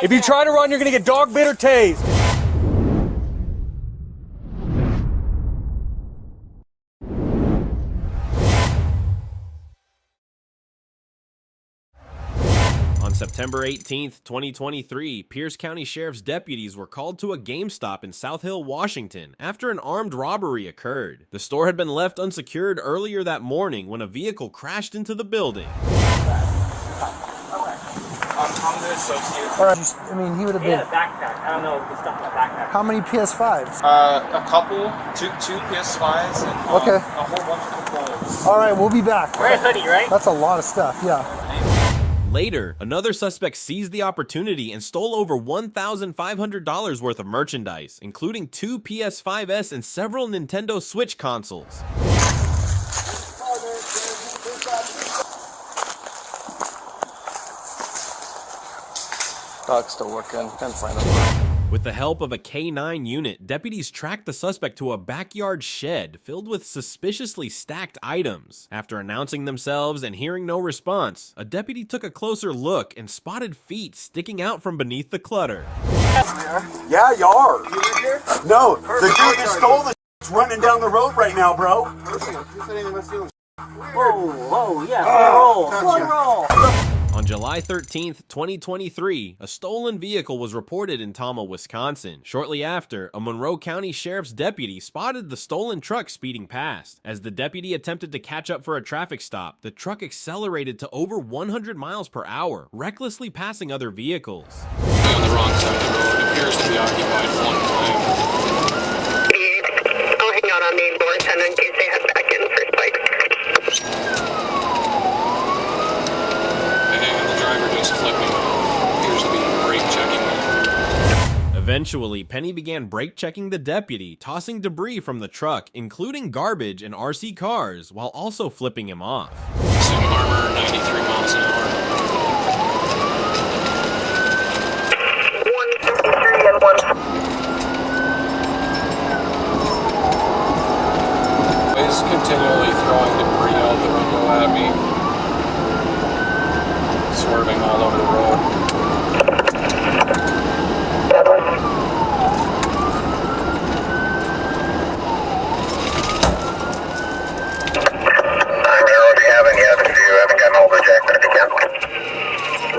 If you try to run, you're gonna get dog bit or tased. On September 18th, 2023, Pierce County Sheriff's deputies were called to a GameStop in South Hill, Washington, after an armed robbery occurred. The store had been left unsecured earlier that morning when a vehicle crashed into the building. I'm the associate. All right. I mean, he would have He been. had a backpack. I don't know the stuff in the backpack. How many PS5s? A couple, two PS5s, and Okay. a whole bunch of components. All right, we'll be back. Wear a hoodie, right? That's a lot of stuff, yeah. Later, another suspect seized the opportunity and stole over $1,500 worth of merchandise, including 2 PS5s and several Nintendo Switch consoles. Dog's still working. Can't find him. With the help of a K-9 unit, deputies tracked the suspect to a backyard shed filled with suspiciously stacked items. After announcing themselves and hearing no response, a deputy took a closer look and spotted feet sticking out from beneath the clutter. Yeah, you are. You live here? No, the dude that stole the is running down the road right now, bro. Whoa, yeah, slow roll. On July 13th, 2023, a stolen vehicle was reported in Tomah, Wisconsin. Shortly after, a Monroe County Sheriff's deputy spotted the stolen truck speeding past. As the deputy attempted to catch up for a traffic stop, the truck accelerated to over 100 miles per hour, recklessly passing other vehicles. On the wrong side of the road, it appears to be occupied one time. I'll hang out on main board 10 in case they head back in for spikes. Flipping off. Appears to be brake checking me. Eventually, Penny began brake checking the deputy, tossing debris from the truck, including garbage and RC cars, while also flipping him off. Same armor, 93 miles an hour. 153 and 1. He's continually throwing debris out the window at me. Swerving all over the road.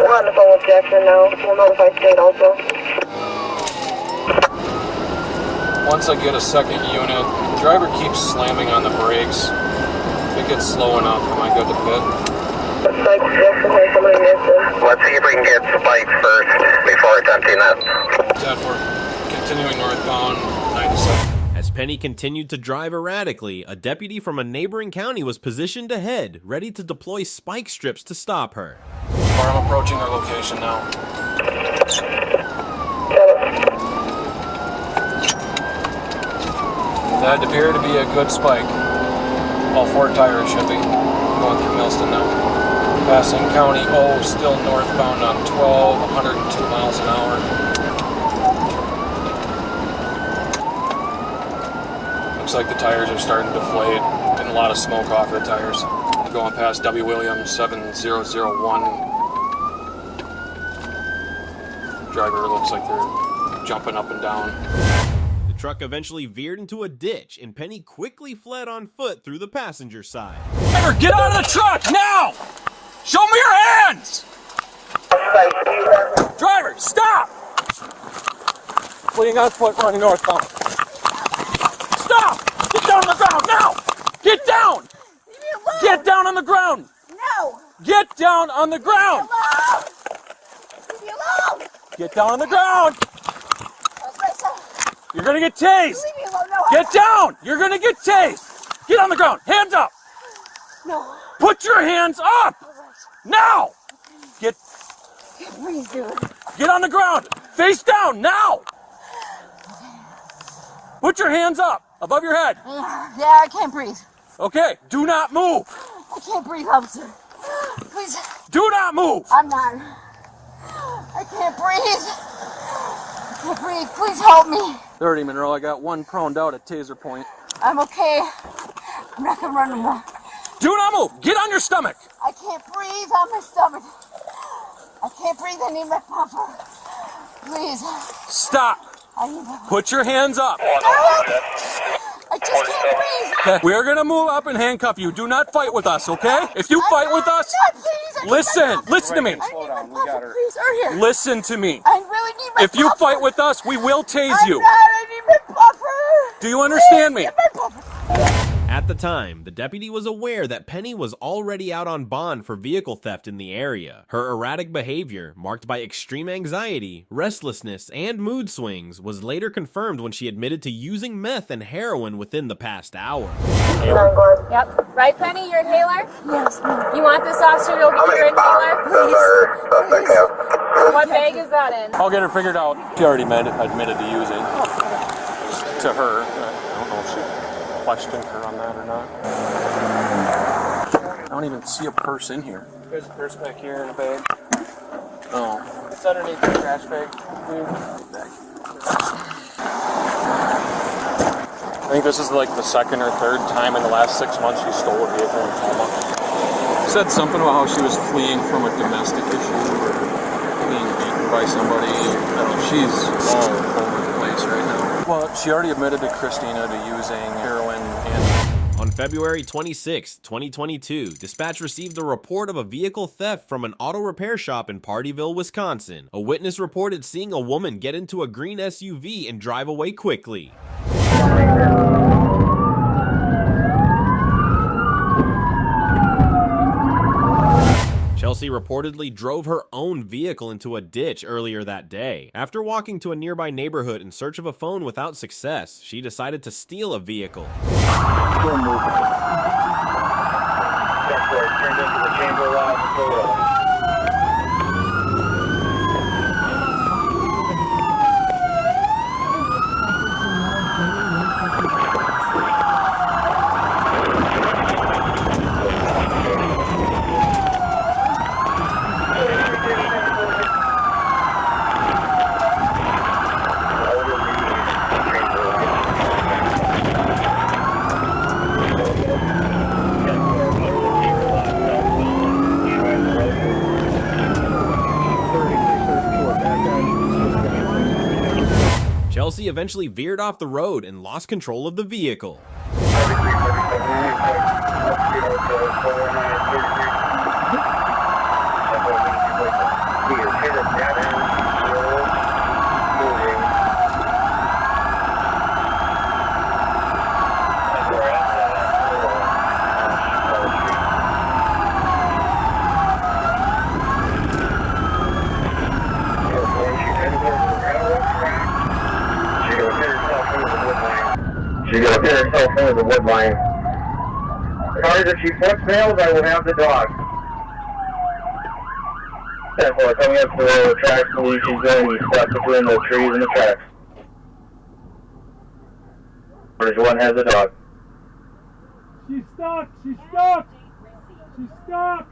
We're on the phone with Jackson now. We'll notify state also. Once I get a second unit, the driver keeps slamming on the brakes. If it gets slow enough, am I good to pit? Spike, Jackson has somebody missing. Let's see if we can get Spike first before attempting that. 10-4. Continuing northbound, 97. As Penny continued to drive erratically, a deputy from a neighboring county was positioned ahead, ready to deploy spike strips to stop her. I'm approaching our location now. That appeared to be a good spike. All 4 tires should be going through Millston now. Passing County O, still northbound on 12, 102 miles an hour. Looks like the tires are starting to deflate, and a lot of smoke off the tires. Going past W. Williams 7001. Driver looks like they're jumping up and down. The truck eventually veered into a ditch, and Penny quickly fled on foot through the passenger side. Driver, get out of the truck now! Show me your hands! Driver, stop! Putting on foot, running northbound. Stop! Get down on the ground now! Get down! Get down on the ground! No! Get down on the ground! Leave me alone! Get down on the ground! Listen, You're gonna get tased! leave me alone! No! Get down! You're gonna get tased! Get on the ground! Hands up! No! Put your hands up! Now! Get Please, dude. Get on the ground! Face down, now! Put your hands up, above your head. Yeah, I can't breathe. Okay, do not move! I can't breathe, officer. Please. Do not move! I'm not. I can't breathe. I can't breathe. Please help me. 30, Monroe, I got one proned out at taser point. I'm okay. I'm not gonna run anymore. Do not move! Get on your stomach! I can't breathe on my stomach. I can't breathe. I need my puffer. Please. Stop. I need help. Put your hands up. I just can't breathe. Okay. We're gonna move up and handcuff you. Do not fight with us, okay? If you fight with us, listen to me. I need my puffer, please. Or here. Listen to me. I really need my If you puffer. fight with us, we will tase you. I need my puffer. Do you understand me? Get my puffer. At the time, the deputy was aware that Penny was already out on bond for vehicle theft in the area. Her erratic behavior, marked by extreme anxiety, restlessness, and mood swings, was later confirmed when she admitted to using meth and heroin within the past hour. Yep. Right, Penny? Your inhaler? Yes, ma'am. You want this officer to go get your inhaler? What bag is that in? I'll get her figured out. She already admitted to using. To her. I don't know if she questioned her on that or not. I don't even see a purse in here. There's a purse back here in a bag. Oh. It's underneath the trash bag. I think this is like the second or third time in the last 6 months she stole a vehicle in Tomah. Said something about how she was fleeing from a domestic issue or being beaten by somebody. I don't know, she's all over the place right now. Well, she already admitted to Christina to using heroin and... On February 26, 2022, dispatch received a report of a vehicle theft from an auto repair shop in Pardeeville, Wisconsin. A witness reported seeing a woman get into a green SUV and drive away quickly. Chelsea reportedly drove her own vehicle into a ditch earlier that day. After walking to a nearby neighborhood in search of a phone without success, she decided to steal a vehicle. Chelsea eventually veered off the road and lost control of the vehicle. She's going to hit herself into the wood line. Cars, if she footfails, I will have the dog. 10-4, coming up to the tracks, believe she's going to be stuck between the trees and the tracks. Bridge 1 has the dog. She's stuck! She's stuck! She's stuck!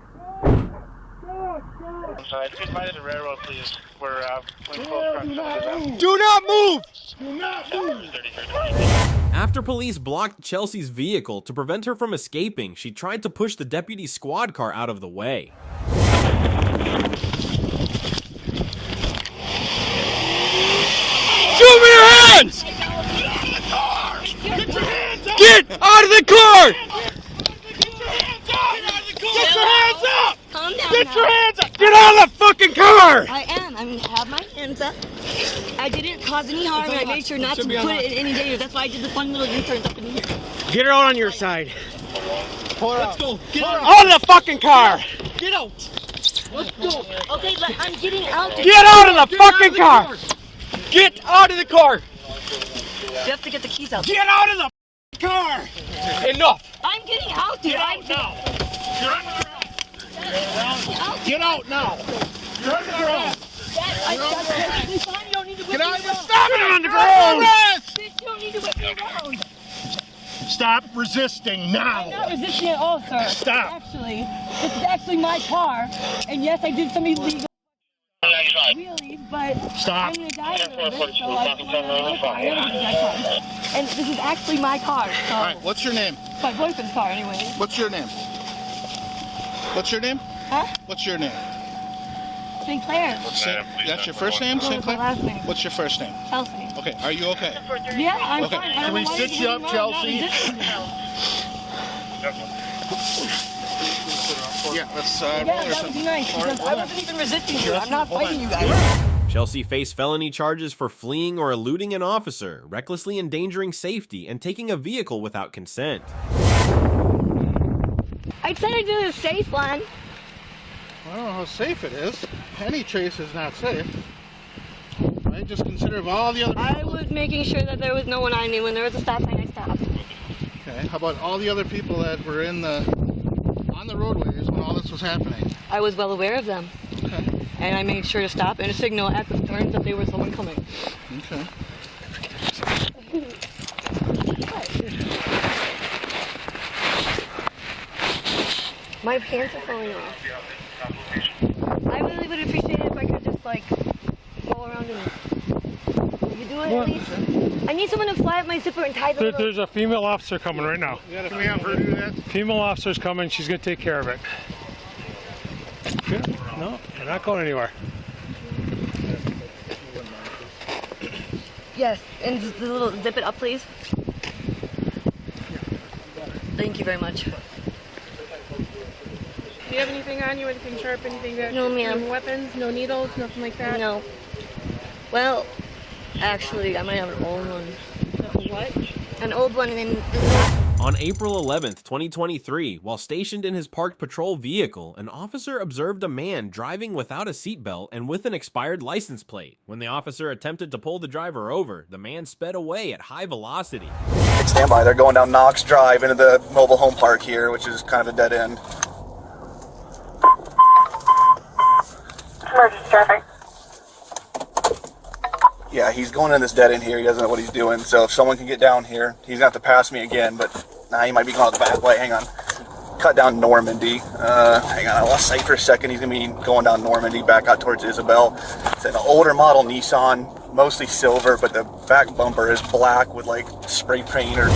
Just by the railroad, please. We're Do not move! Do not move! After police blocked Chelsea's vehicle to prevent her from escaping, she tried to push the deputy's squad car out of the way. Show me your hands! Get out of the car! Get your hands up! Calm down. Get your hands up! Get out of the fucking car! I am. I'm gonna have my hands up. I didn't cause any harm, and I made sure not to put it in any danger. That's why I did the fun little U-turns up in here. Get her out on your side. Let's go. Get out of the fucking car! Get out! Let's go. Okay, but I'm getting out. Get out of the fucking car! Get out of the car! You have to get the keys out. Get out of the car! Enough! I'm getting out, dude. Get out now! You're under arrest! Get out now! You're under arrest! You don't need to whip me around. Stop it on the ground! You don't need to whip me around. Stop resisting now! I'm not resisting at all, sir. Stop! Actually, this is actually my car, and yes, I did some illegal wheelies, but Stop. I'm gonna die a little bit, so I just want to notify everybody that car. And this is actually my car, so... Alright, what's your name? It's my boyfriend's car, anyway. What's your name? What's your name? Huh? What's your name? St. Clair. That's your first name, No, St. it's my Clair? last name. What's your first name? Chelsea. Okay, are you okay? Yeah, I'm Okay. fine. I Can don't we know why sit you're you up, doing wrong. Chelsea? Yeah, let's Yeah, that would be nice, because I wasn't even resisting you. I'm not fighting you guys. Chelsea faced felony charges for fleeing or eluding an officer, recklessly endangering safety, and taking a vehicle without consent. I said I did a safe one. I don't know how safe it is. Any chase is not safe. I just consider of all the other people. I was making sure that there was no one on me. When there was a stop sign, I stopped. Okay, how about all the other people that were on the roadways when all this was happening? I was well aware of them. Okay. And I made sure to stop and signal at the turn that there was someone coming. Okay. My pants are falling off. I really would appreciate it if I could just like go around and you do it at least. I need someone to fly up my zipper and tie the little... There's a female officer coming right now. Can we have her do that? Female officer's coming. She's going to take care of it. Okay. No, you're not going anywhere. Yes, and the little zip it up, please. Thank you very much. Do you have anything on you? Anything sharp? Anything that? No, ma'am. No weapons? No needles? Nothing like that? No. Well, actually, I might have an old one. What? An old one, and then... On April 11th, 2023, while stationed in his parked patrol vehicle, an officer observed a man driving without a seatbelt and with an expired license plate. When the officer attempted to pull the driver over, the man sped away at high velocity. Stand by, they're going down Knox Drive into the mobile home park here, which is kind of a dead end. Emergency traffic. Yeah, he's going in this dead end here. He doesn't know what he's doing. So if someone can get down here, he's going to have to pass me again, but he might be going out the back way. Hang on. Cut down Normandy. Hang on, I lost sight for a second. He's going to be going down Normandy back out towards Isabel. It's an older model Nissan, mostly silver, but the back bumper is black with like spray paint or...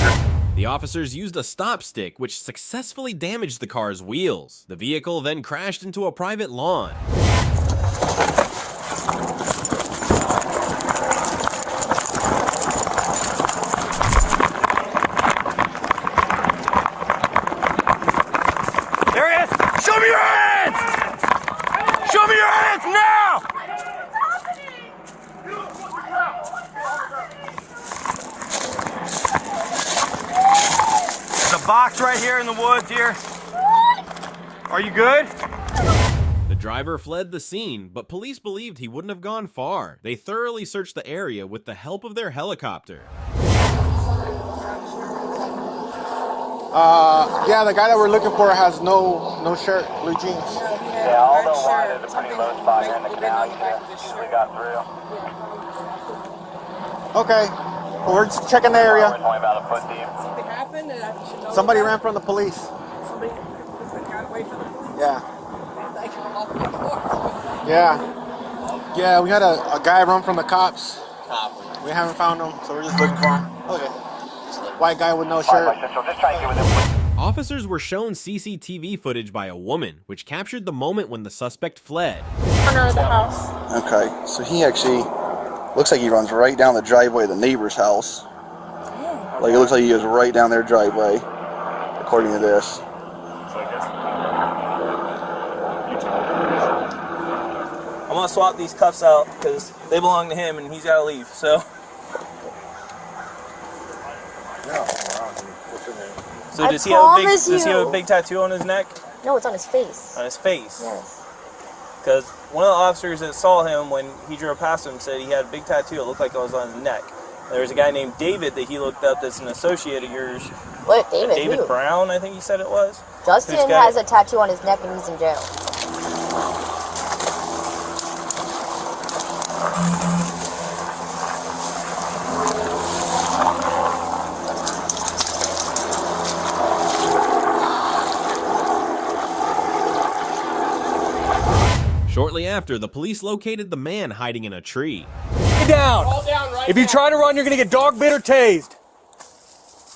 The officers used a stop stick, which successfully damaged the car's wheels. The vehicle then crashed into a private lawn. Show me your hands! Show me your hands now! There's a box right here in the woods here. Are you good? The driver fled the scene, but police believed he wouldn't have gone far. They thoroughly searched the area with the help of their helicopter. Yeah, the guy that we're looking for has no shirt, blue jeans. Yeah, although wide is a pretty low spot here in the canal, you usually got through. Okay, well, we're just checking the area. We're only about a foot deep. Something happened and I should know. Somebody ran from the police. Somebody got away from the police. Yeah. They can walk in the court. Yeah. Yeah, we had a guy run from the cops. We haven't found him, so we're just looking for him. Okay. White guy with no shirt. Officers were shown CCTV footage by a woman, which captured the moment when the suspect fled. Corner of the house. Okay, so he actually looks like he runs right down the driveway of the neighbor's house. Like it looks like he goes right down their driveway, according to this. I'm gonna swap these cuffs out because they belong to him and he's gotta leave, so. So does he have a big tattoo on his neck? No, it's on his face. On his face? Yes. Because one of the officers that saw him when he drove past him said he had a big tattoo. It looked like it was on his neck. There was a guy named David that he looked up that's an associate of yours. What, David? David Who? Brown, I think he said it was. Justin has a tattoo on his neck and he's in jail. Shortly after, the police located the man hiding in a tree. Get down! If you try to run, you're gonna get dog bit or tased.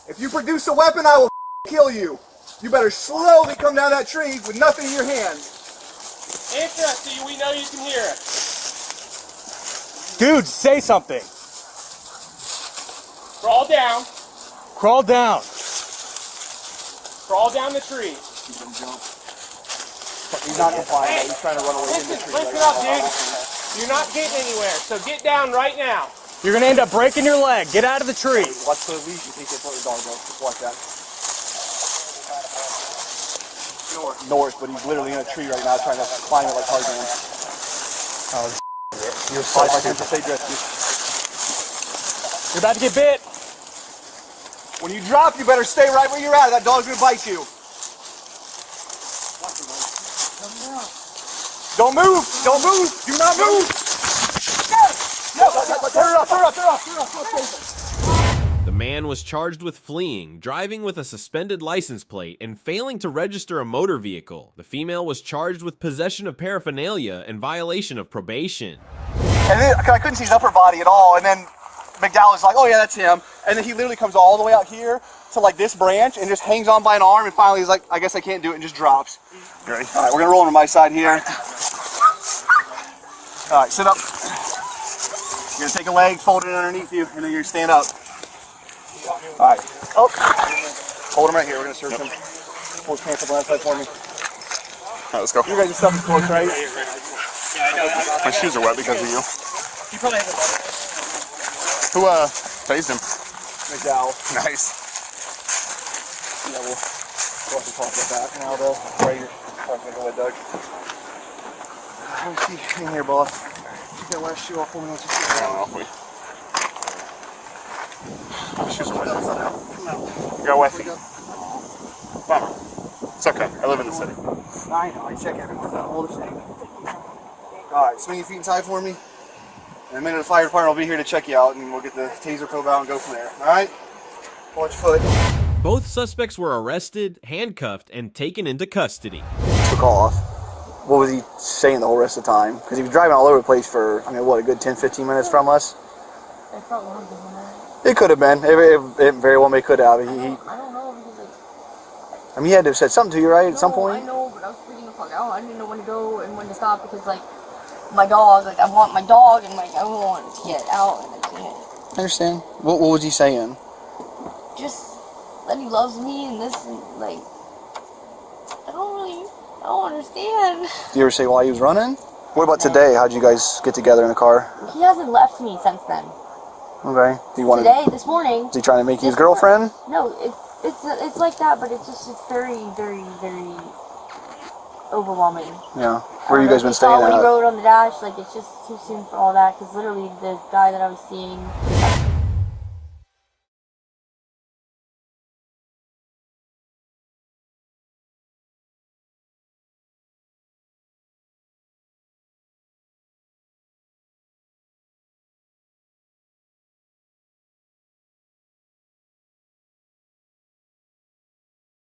If you produce a weapon, I will kill you. You better slowly come down that tree with nothing in your hands. Answer us so we know you can hear us. Dude, say something. Crawl down. Crawl down. Crawl down the tree. He's not complying. He's trying to run away. Listen up, dude. You're not getting anywhere, so get down right now. You're gonna end up breaking your leg. Get out of the tree. Watch the leash. You think it's let the dog go. Just watch that. North, but he's literally in a tree right now trying to climb it like Tarzan. Oh, you're so stupid. You're about to get bit. When you drop, you better stay right where you're at. That dog's gonna bite you. Don't move! Don't move! Do not move! Turn it off! Turn it off! Turn it off! Turn it off! The man was charged with fleeing, driving with a suspended license plate, and failing to register a motor vehicle. The female was charged with possession of paraphernalia and violation of probation. And then I couldn't see his upper body at all, and then McDowell was like, oh yeah, that's him. And then he literally comes all the way out here to like this branch and just hangs on by an arm, and finally he's like, I guess I can't do it, and just drops. You ready? All right, we're gonna roll him to my side here. All right, sit up. You're gonna take a leg, fold it underneath you, and then you're gonna stand up. All right. Oh. Hold him right here. We're gonna search him. Pull his pants up on that side for me. All right, let's go. You guys are stuff close, right? My shoes are wet because of you. You probably have a Who tased him? McDowell. Nice. Yeah, we'll have to talk about that now, though. Right here. Talking to Doug. Let me see in here, boss. Take that last shoe off for me. Let's just get I don't know. My shoes are wet. You got wet feet. Bummer. It's okay. I live in the city. I know. I check everyone's out. All the same. All right, swing your feet inside for me. In a minute, the fire department will be here to check you out, and we'll get the taser probe out and go from there. All right? Watch your foot. Both suspects were arrested, handcuffed, and taken into custody. Took off. What was he saying the whole rest of the time? Because he was driving all over the place for, I mean, what, a good 10, 15 minutes from us? I felt longer than that. It could have been. It very well may could have. I don't know because like. I mean, he had to have said something to you, right, at some point? I know, but I was freaking the fuck out. I didn't know when to go and when to stop because like my dog, like I want my dog and like I want to get out and I can't. I understand. What was he saying? Just that he loves me and this and like I don't understand. Did you ever say why he was running? What about today? How'd you guys get together in the car? He hasn't left me since then. Okay. Do you want Today, this morning. Is he trying to make you his girlfriend? No, it's like that, but it's very, very, very overwhelming. Yeah. Where you guys been staying when at? he rode on the dash, like it's just too soon for all that. Because literally, the guy that I was seeing.